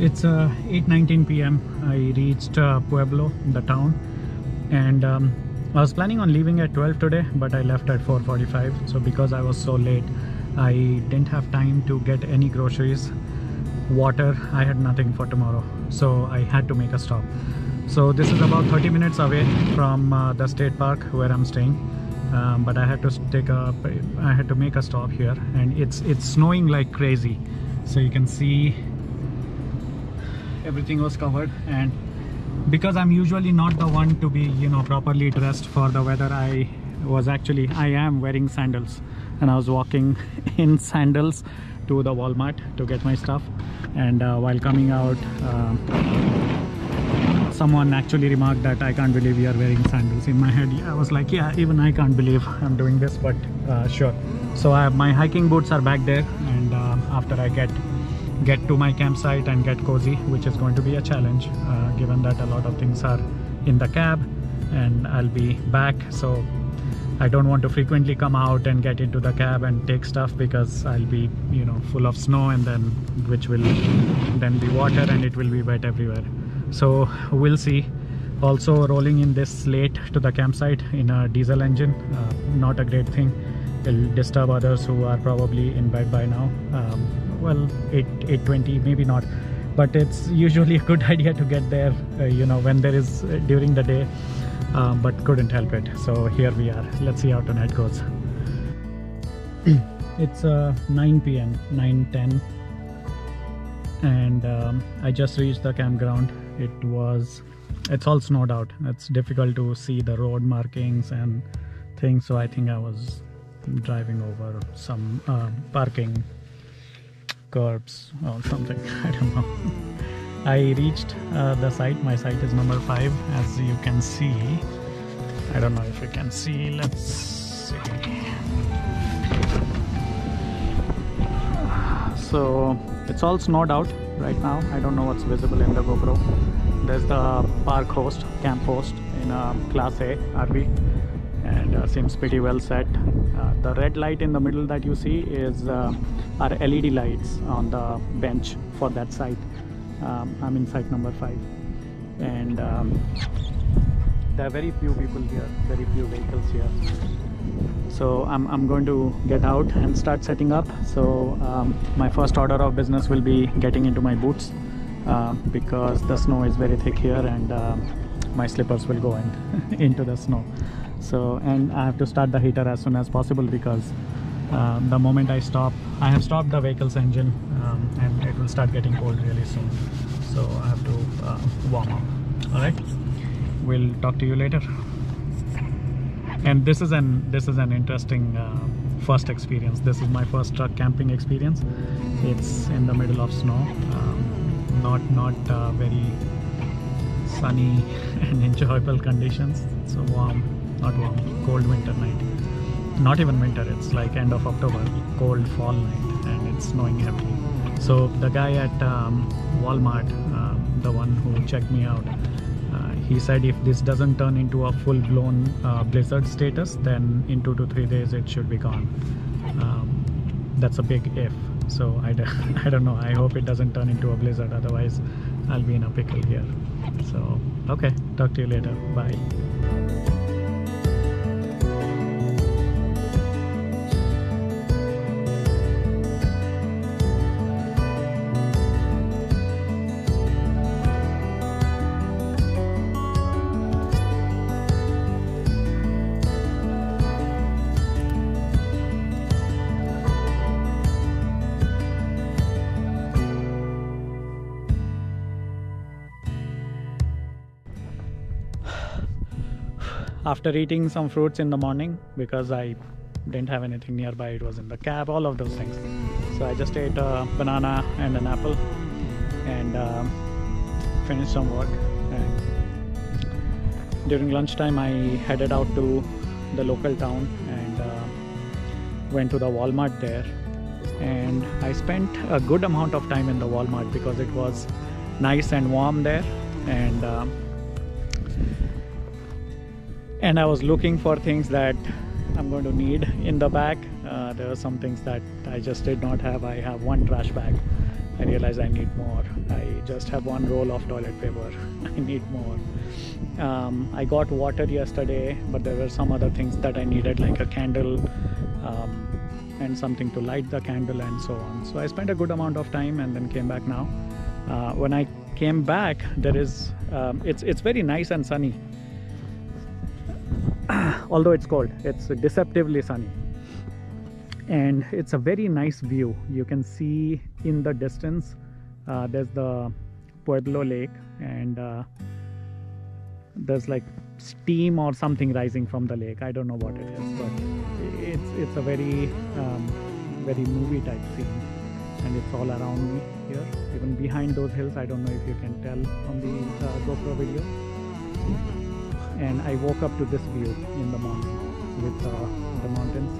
It's 8:19 p.m. I reached Pueblo, the town, and I was planning on leaving at 12 today, but I left at 4:45. So because I was so late, I didn't have time to get any groceries, water. I had nothing for tomorrow, so I had to make a stop. So this is about 30 minutes away from the state park where I'm staying, but I had to make a stop here, and it's snowing like crazy. So you can see everything was covered, and because I'm usually not the one to be, you know, properly dressed for the weather, I am wearing sandals, and I was walking in sandals to the Walmart to get my stuff. And while coming out, someone actually remarked that I can't believe you are wearing sandals. In my head I was like, yeah, even I can't believe I'm doing this, but sure. So my hiking boots are back there, and after I get to my campsite and get cozy, which is going to be a challenge given that a lot of things are in the cab and I'll be back, so I don't want to frequently come out and get into the cab and take stuff, because I'll be, you know, full of snow, and then which will then be water and it will be wet everywhere. So we'll see. Also rolling in this late to the campsite in a diesel engine, not a great thing. It'll disturb others who are probably in bed by now. Well, 8:20, maybe not, but it's usually a good idea to get there, you know, when there is during the day, but couldn't help it. So here we are. Let's see how tonight goes. It's 9 p.m, 9:10, and I just reached the campground. It's all snowed out. It's difficult to see the road markings and things, so I think I was driving over some parking curbs or something. I don't know. I reached the site. My site is number 5, as you can see. I don't know if you can see. Let's see. So it's all snowed out right now. I don't know what's visible in the GoPro. There's the park host, camp host in a Class A RV, and seems pretty well set. The red light in the middle that you see is are LED lights on the bench for that site. I'm in site number 5, and there are very few people here, very few vehicles here. So I'm going to get out and start setting up. So my first order of business will be getting into my boots, because the snow is very thick here, and my slippers will go into the snow. So, and I have to start the heater as soon as possible, because the moment I have stopped the vehicle's engine, and it will start getting cold really soon. So I have to warm up. All right, we'll talk to you later. And this is an interesting first experience. This is my first truck camping experience. It's in the middle of snow, not very sunny and enjoyable conditions. It's warm, not warm, cold winter night. Not even winter, it's like end of October, cold fall night, and it's snowing heavily. So the guy at Walmart, the one who checked me out, he said if this doesn't turn into a full-blown blizzard status, then in 2 to 3 days it should be gone. That's a big if. So I don't know. I hope it doesn't turn into a blizzard, otherwise I'll be in a pickle here. So okay, talk to you later. Bye. After eating some fruits in the morning, because I didn't have anything nearby, it was in the cab, all of those things. So I just ate a banana and an apple, and finished some work. And during lunchtime I headed out to the local town and went to the Walmart there, and I spent a good amount of time in the Walmart because it was nice and warm there, and I was looking for things that I'm going to need in the bag. There are some things that I just did not have. I have one trash bag I realized I need more. I just have one roll of toilet paper. I need more. I got water yesterday, but there were some other things that I needed, like a candle and something to light the candle and so on. So I spent a good amount of time and then came back now. When I came back, there is it's very nice and sunny. Although it's cold, it's deceptively sunny. And it's a very nice view. You can see in the distance there's the Pueblo Lake, and there's like steam or something rising from the lake. I don't know what it is, but it's a very very movie type scene, and it's all around me here, even behind those hills. I don't know if you can tell from the GoPro video. And I woke up to this view in the morning with the mountains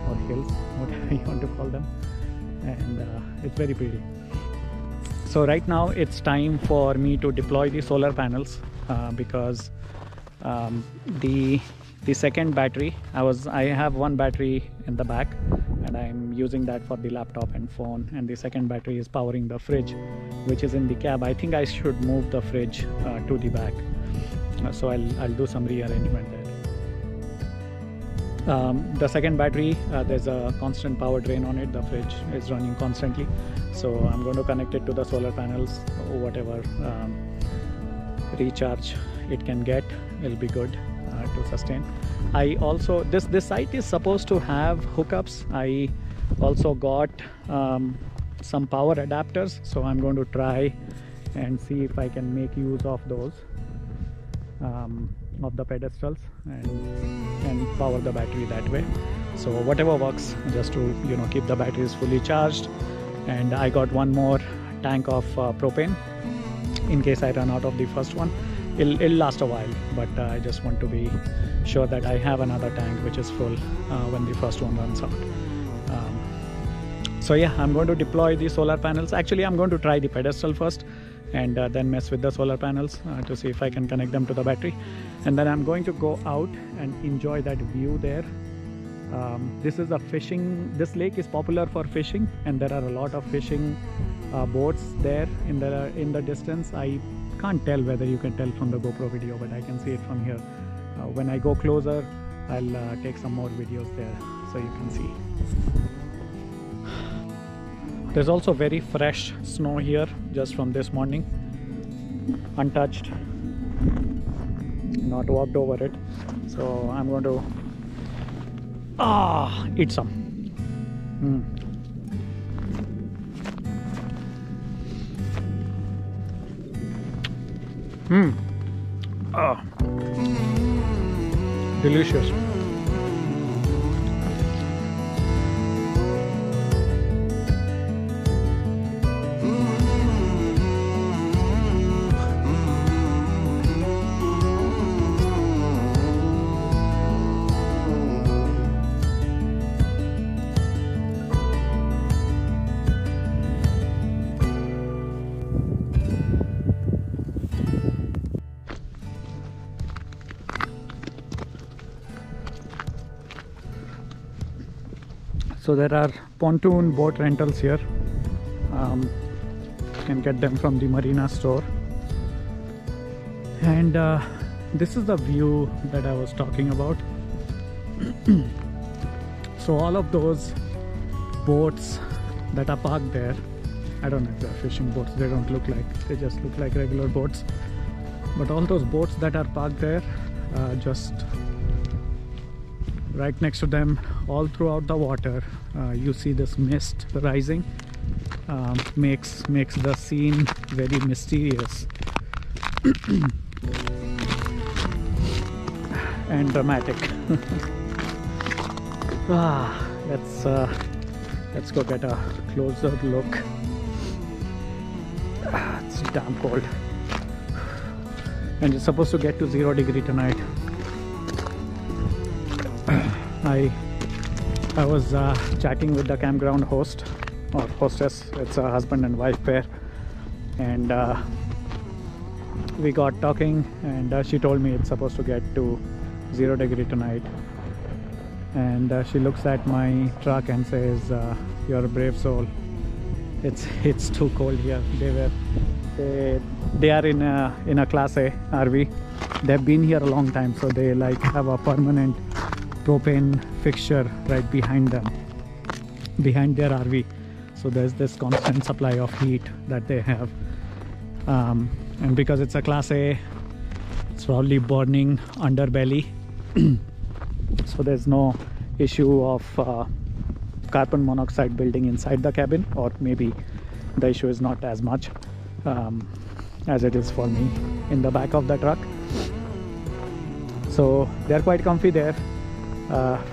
or hills, whatever you want to call them, and it's very pretty. So right now it's time for me to deploy the solar panels because the second battery, I have one battery in the back and I'm using that for the laptop and phone, and the second battery is powering the fridge which is in the cab. I think I should move the fridge to the back, so I'll do some rearrangement there. The second battery, there's a constant power drain on it. The fridge is running constantly, so I'm going to connect it to the solar panels. Whatever recharge it can get, it'll be good to sustain. I also, this site is supposed to have hookups. I also got some power adapters, so I'm going to try and see if I can make use of those, of the pedestals, and power the battery that way. So whatever works, just to keep the batteries fully charged. And I got one more tank of propane in case I run out of the first one. It'll last a while, but I just want to be sure that I have another tank which is full when the first one runs out. So yeah, I'm going to deploy the solar panels. Actually, I'm going to try the pedestal first and then mess with the solar panels to see if I can connect them to the battery, and then I'm going to go out and enjoy that view there. This lake is popular for fishing, and there are a lot of fishing boats there in the distance. I can't tell whether you can tell from the GoPro video, but I can see it from here. When I go closer, I'll take some more videos there so you can see. There's also very fresh snow here just from this morning, untouched, not walked over it. So I'm going to eat some. Delicious. So there are pontoon boat rentals here. You can get them from the marina store. And this is the view that I was talking about. So all of those boats that are parked there, I don't know if they're fishing boats, they don't look like, they just look like regular boats. But all those boats that are parked there, just right next to them, all throughout the water, you see this mist rising. Makes the scene very mysterious and dramatic. Let's go get a closer look. It's damn cold, and it's supposed to get to 0 degrees tonight. I was chatting with the campground host or hostess. It's a husband and wife pair, and we got talking, and she told me it's supposed to get to 0 degrees tonight. And she looks at my truck and says, "You're a brave soul. it's too cold here. They are in a Class A RV. They've been here a long time, so they like have a permanent propane fixture right behind them, behind their RV. So there's this constant supply of heat that they have, and because it's a Class A, it's probably burning underbelly. So there's no issue of carbon monoxide building inside the cabin, or maybe the issue is not as much as it is for me in the back of the truck. So they're quite comfy there.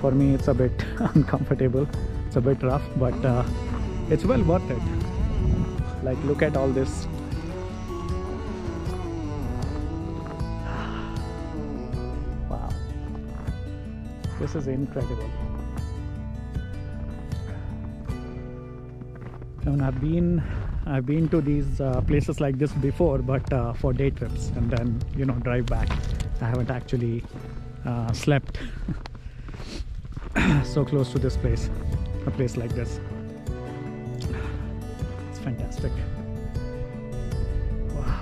For me it's a bit uncomfortable, it's a bit rough, but it's well worth it. Like, look at all this. Wow, this is incredible. I mean, I've been to these places like this before, but for day trips, and then, you know, drive back. I haven't actually slept so close to this place, a place like this. It's fantastic. Wow.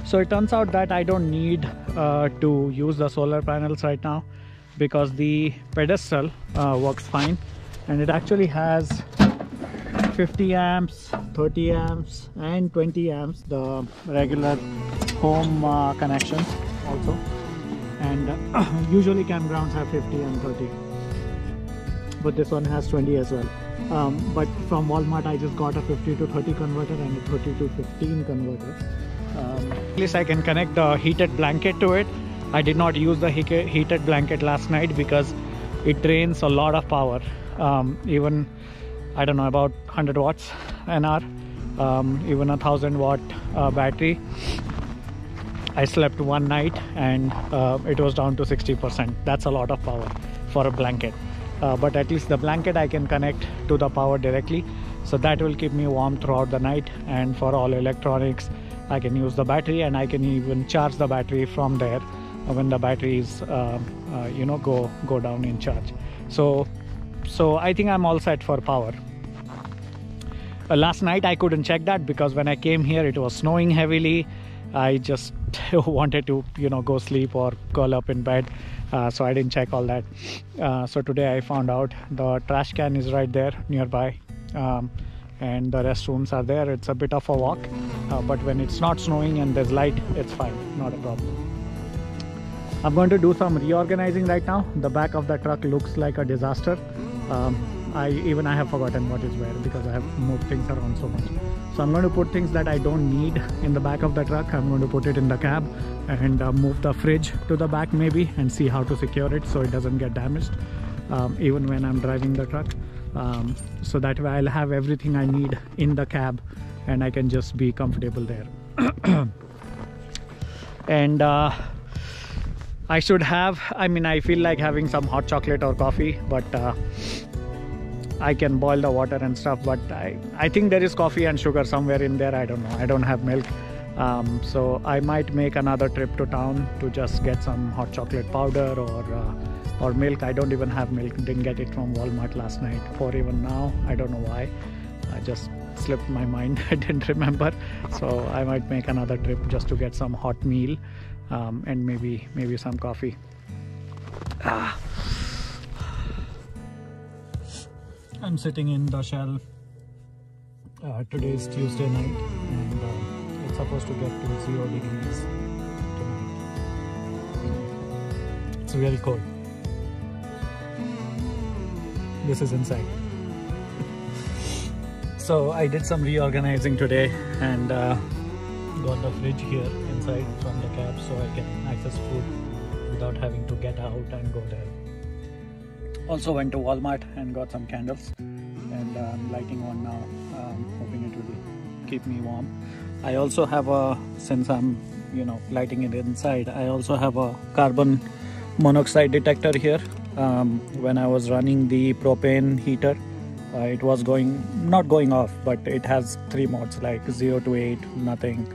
So it turns out that I don't need to use the solar panels right now, because the Pedestal works fine, and it actually has 50 amps, 30 amps and 20 amps, the regular home connection also, and usually campgrounds have 50 and 30, but this one has 20 as well. But from Walmart I just got a 50 to 30 converter and a 30 to 15 converter. At least I can connect the heated blanket to it. I did not use the heated blanket last night because it drains a lot of power. Even, I don't know, about 100 watts an hour, even a 1000-watt battery. I slept one night and it was down to 60%. That's a lot of power for a blanket. But at least the blanket I can connect to the power directly, so that will keep me warm throughout the night. And for all electronics, I can use the battery, and I can even charge the battery from there when the batteries you know, go down in charge. So I think I'm all set for power. Last night I couldn't check that because when I came here it was snowing heavily. I just wanted to, you know, go sleep or curl up in bed, so I didn't check all that. So today I found out the trash can is right there nearby, and the restrooms are there. It's a bit of a walk, but when it's not snowing and there's light, it's fine, not a problem. I'm going to do some reorganizing right now. The back of the truck looks like a disaster. I have forgotten what is where because I have moved things around so much. So I'm going to put things that I don't need in the back of the truck. I'm going to put it in the cab and move the fridge to the back maybe, and see how to secure it so it doesn't get damaged even when I'm driving the truck. So that way I'll have everything I need in the cab and I can just be comfortable there. And I should have, I mean, I feel like having some hot chocolate or coffee, but I can boil the water and stuff, but I think there is coffee and sugar somewhere in there. I don't know. I don't have milk. So I might make another trip to town to just get some hot chocolate powder or milk. I don't even have milk. Didn't get it from Walmart last night or even now. I don't know why. I just slipped my mind. I didn't remember. So I might make another trip just to get some hot meal and maybe some coffee. I'm sitting in the shell. Today is Tuesday night and it's supposed to get to 0 degrees tonight. It's really cold. This is inside. So I did some reorganizing today and got the fridge here inside from the cab so I can access food without having to get out and go there. Also went to Walmart and got some candles, and I'm lighting one now, hoping it will keep me warm. I also have a, since I'm, you know, lighting it inside, I also have a carbon monoxide detector here. When I was running the propane heater, It was not going off, but it has 3 modes like 0 to 8, nothing,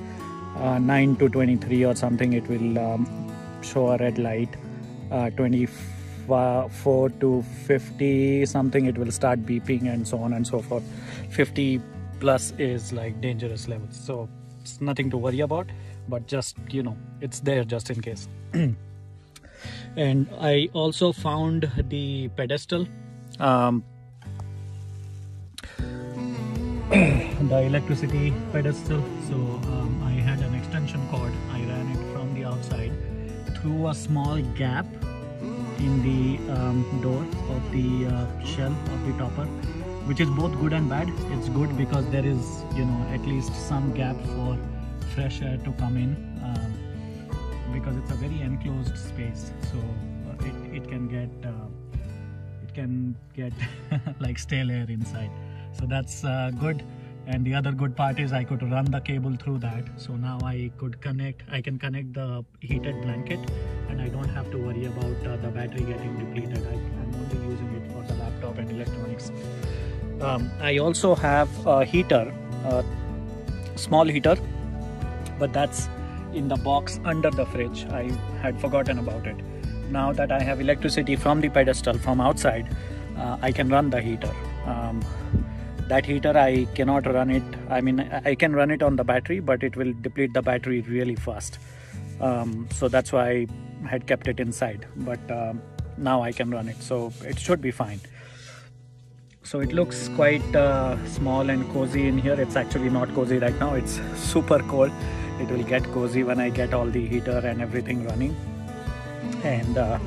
9 to 23 or something, it will show a red light, 24 to 50 something, it will start beeping, and so on and so forth. 50 plus is like dangerous levels, so it's nothing to worry about, but just, you know, it's there just in case. And I also found the pedestal, the electricity pedestal. So I had an extension cord, I ran it from the outside through a small gap in the door of the shell of the topper, which is both good and bad. It's good because there is, you know, at least some gap for fresh air to come in, because it's a very enclosed space, so it can get like stale air inside, so that's good. And the other good part is I could run the cable through that, so now I can connect the heated blanket, and I don't have to worry about the battery getting depleted. I'm only using it for the laptop and electronics. I also have a heater, a small heater, but that's in the box under the fridge. I had forgotten about it. Now that I have electricity from the pedestal from outside, I can run the heater. That heater, I cannot run it, I mean, I can run it on the battery, but it will deplete the battery really fast. So that's why I had kept it inside, but now I can run it, so it should be fine. So it looks quite small and cozy in here. It's actually not cozy right now, it's super cold. It will get cozy when I get all the heater and everything running, and the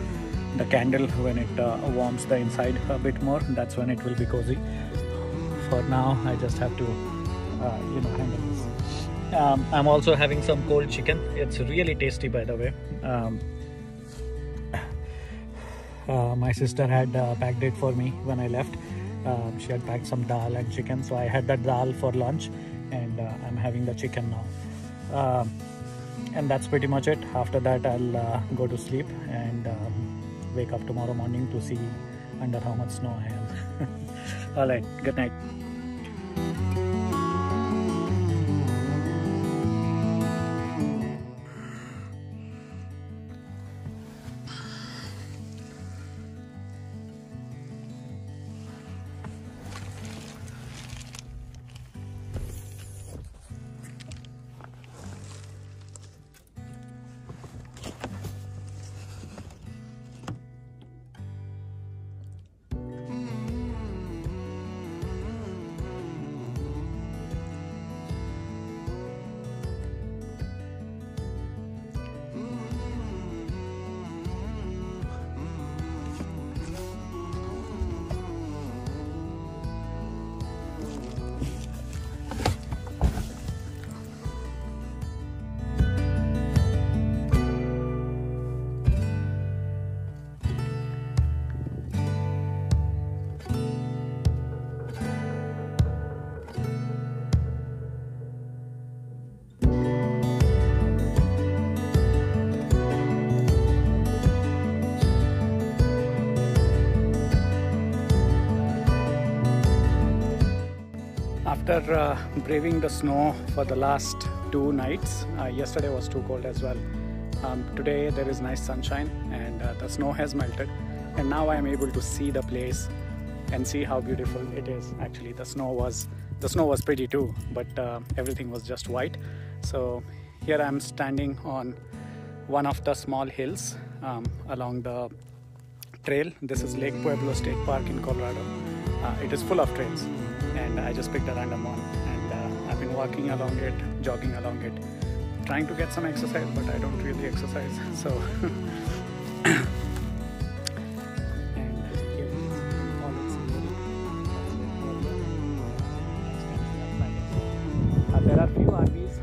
candle, when it warms the inside a bit more, that's when it will be cozy. For now, I just have to you know, handle this. I'm also having some cold chicken. It's really tasty, by the way. My sister had packed it for me when I left. She had packed some dal and chicken, so I had that dal for lunch, and I'm having the chicken now. And that's pretty much it. After that, I'll go to sleep and wake up tomorrow morning to see under how much snow I am. All right, good night. After braving the snow for the last 2 nights, yesterday was too cold as well. Today there is nice sunshine, and the snow has melted, and now I am able to see the place and see how beautiful it is. Actually, the snow was pretty too, but everything was just white. So here I am standing on one of the small hills along the trail. This is Lake Pueblo State Park in Colorado. It is full of trails, and I just picked a random one, and I've been walking along it, jogging along it, trying to get some exercise, but I don't really exercise, so and here is all its beauty. There are few RVs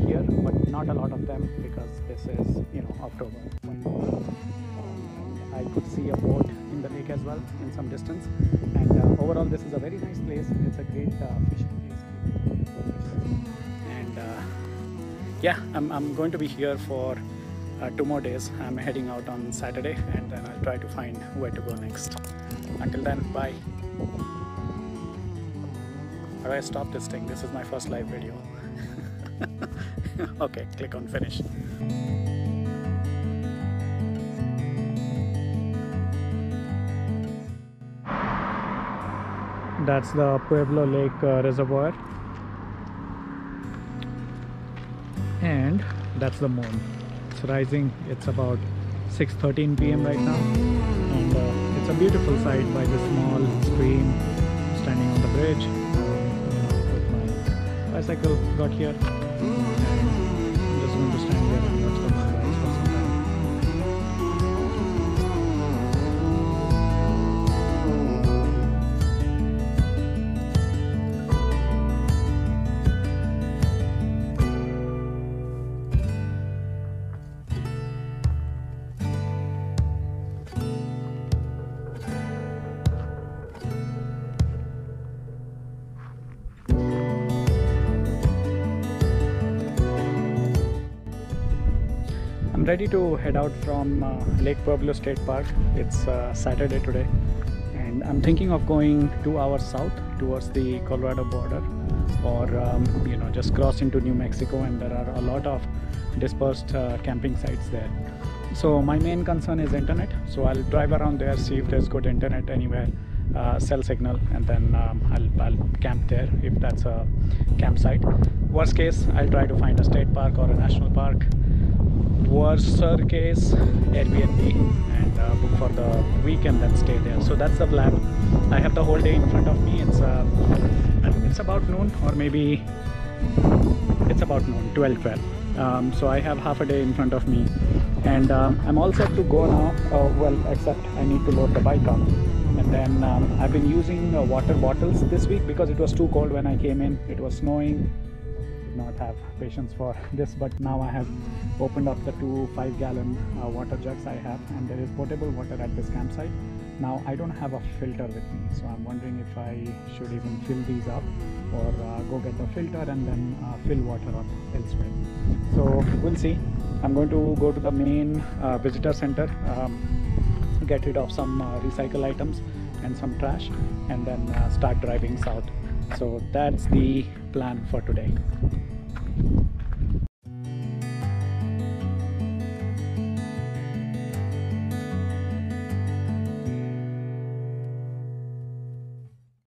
here, but not a lot of them, because this is, you know, October. I could see a boat in the lake as well in some distance, and overall this is a very nice place. It's a great fishing place, and yeah, I'm going to be here for 2 more days. I'm heading out on Saturday, and then I'll try to find where to go next. Until then, bye. How do I stop this thing? This is my first live video. Okay, click on finish. That's the Pueblo Lake Reservoir, and that's the moon. It's rising. It's about 6:13 p.m. right now, and it's a beautiful sight by the small stream. Standing on the bridge, with my bicycle got here, and I'm just going to stand here and watch the sunrise for some time. I'm ready to head out from Lake Pueblo State Park. It's Saturday today, and I'm thinking of going 2 hours south towards the Colorado border, or just cross into New Mexico, and there are a lot of dispersed camping sites there. So my main concern is internet, so I'll drive around there, see if there's good internet anywhere, cell signal, and then I'll camp there if that's a campsite. Worst case, I'll try to find a state park or a national park. Worser case, Airbnb, and book for the week and then stay there. So that's the plan. I have the whole day in front of me. It's about noon, or maybe it's about noon, 12. So I have half a day in front of me, and I'm all set to go now. Well, except I need to load the bike up. And then I've been using water bottles this week because it was too cold when I came in. It was snowing. Not have patience for this, but now I have opened up the 2 5-gallon water jugs I have, and there is potable water at this campsite. Now I don't have a filter with me, so I'm wondering if I should even fill these up, or go get a filter and then fill water up elsewhere. So we'll see. I'm going to go to the main visitor center, get rid of some recycle items and some trash, and then start driving south. So that's the plan for today.